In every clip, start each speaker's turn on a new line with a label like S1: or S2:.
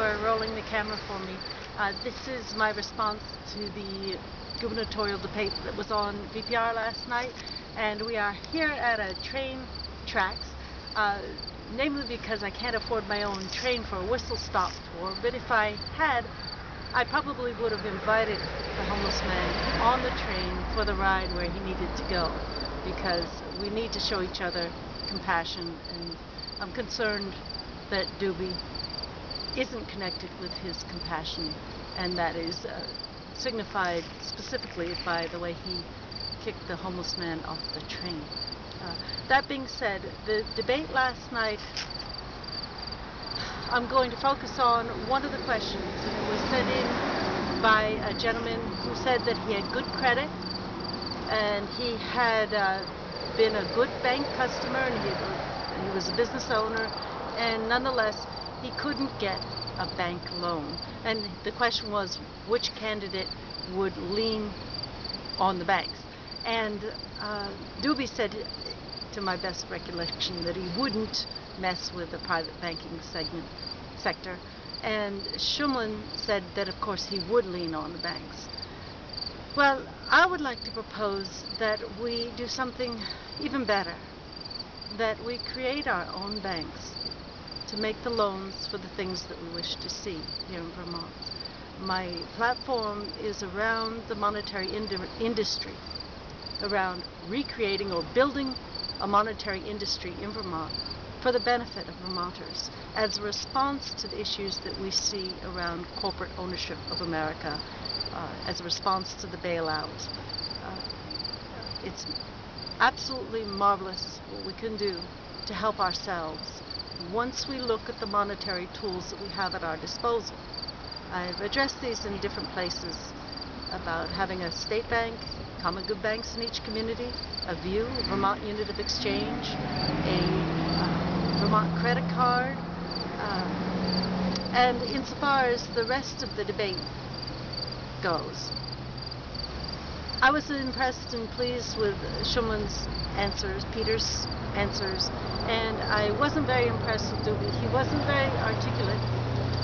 S1: for rolling the camera for me. This is my response to the gubernatorial debate that was on VPR last night, and we are here at a train tracks, namely because I can't afford my own train for a whistle stop tour, but if I had, I probably would have invited the homeless man on the train for the ride where he needed to go, because we need to show each other compassion, and I'm concerned that Doobie isn't connected with his compassion, and that is signified specifically by the way he kicked the homeless man off the train. That being said, the debate last night, I'm going to focus on one of the questions, and it was sent in by a gentleman who said that he had good credit and he had been a good bank customer, and he was a business owner, and nonetheless he couldn't get a bank loan. And the question was, which candidate would lean on the banks? And Doobie said, to my best recollection, that he wouldn't mess with the private banking sector. And Shumlin said that of course he would lean on the banks. Well, I would like to propose that we do something even better, that we create our own banks to make the loans for the things that we wish to see here in Vermont. My platform is around the monetary industry, around recreating or building a monetary industry in Vermont for the benefit of Vermonters as a response to the issues that we see around corporate ownership of America, as a response to the bailout. It's absolutely marvelous what we can do to help ourselves once we look at the monetary tools that we have at our disposal. I've addressed these in different places about having a state bank, common good banks in each community, a VIEW, a Vermont Unit of Exchange, a Vermont credit card, and insofar as the rest of the debate goes, I was impressed and pleased with Shumlin's answers, Peter's answers, and I wasn't very impressed with Doobie. He wasn't very articulate,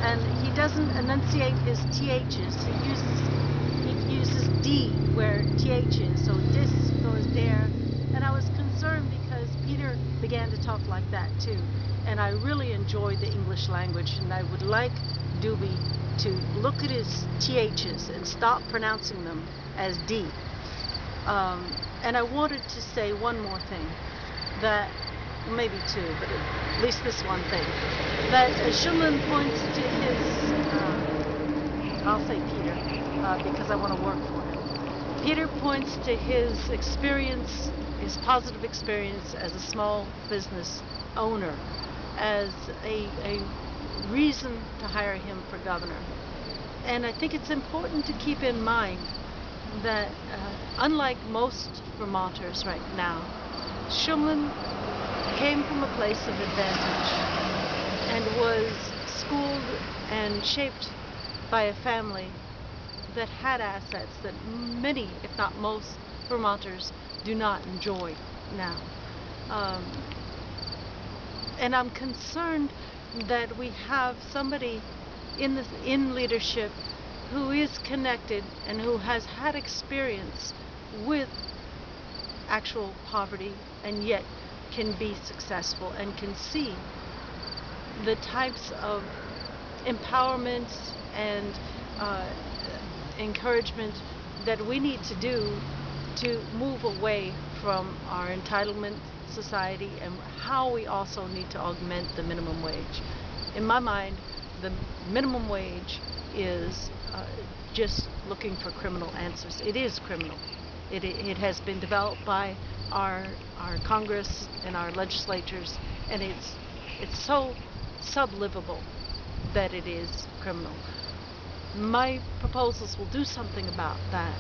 S1: and he doesn't enunciate his THs. He uses D where TH is, so dis goes there, and I was concerned because Peter began to talk like that too, and I really enjoyed the English language, and I would like Doobie to look at his THs and stop pronouncing them as D. And I wanted to say one more thing, that, maybe two, but at least this one thing, that Shumlin points to his, I'll say Peter, because I want to work for him. Peter points to his experience, his positive experience as a small business owner, as a reason to hire him for governor. And I think it's important to keep in mind that unlike most Vermonters right now, Shumlin came from a place of advantage and was schooled and shaped by a family that had assets that many, if not most, Vermonters do not enjoy now. And I'm concerned that we have somebody in leadership who is connected and who has had experience with actual poverty and yet can be successful and can see the types of empowerment and encouragement that we need to do to move away from our entitlement society, and how we also need to augment the minimum wage. In my mind, the minimum wage is just looking for criminal answers. It is criminal. It has been developed by our Congress and our legislatures, and it's so sublivable that it is criminal. My proposals will do something about that.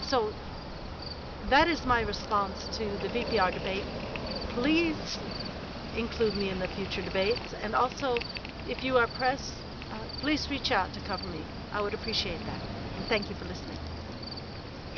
S1: So that is my response to the VPR debate. Please include me in the future debates, and also, if you are press, please reach out to cover me. I would appreciate that. And thank you for listening.